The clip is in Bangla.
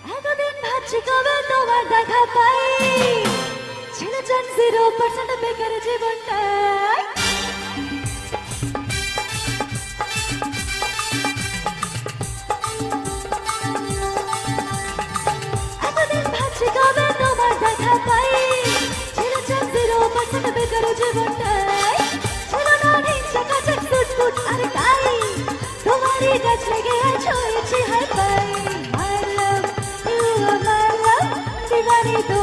এতদিন ভাবছি কবে তোমার দেখা পাই, ছিল চান 0% বেকার জীবনটাই। এতদিন ভাবছি কবে তোমার দেখা পাই, ছিল চান 0% বেকার জীবনটাই। ছিল না হিংসা কাছে ফুটফুট আর তাই তোমারই কাছ লেগে আছো হয়েছি হাই পাই। My love, you are my love, দিবানি তো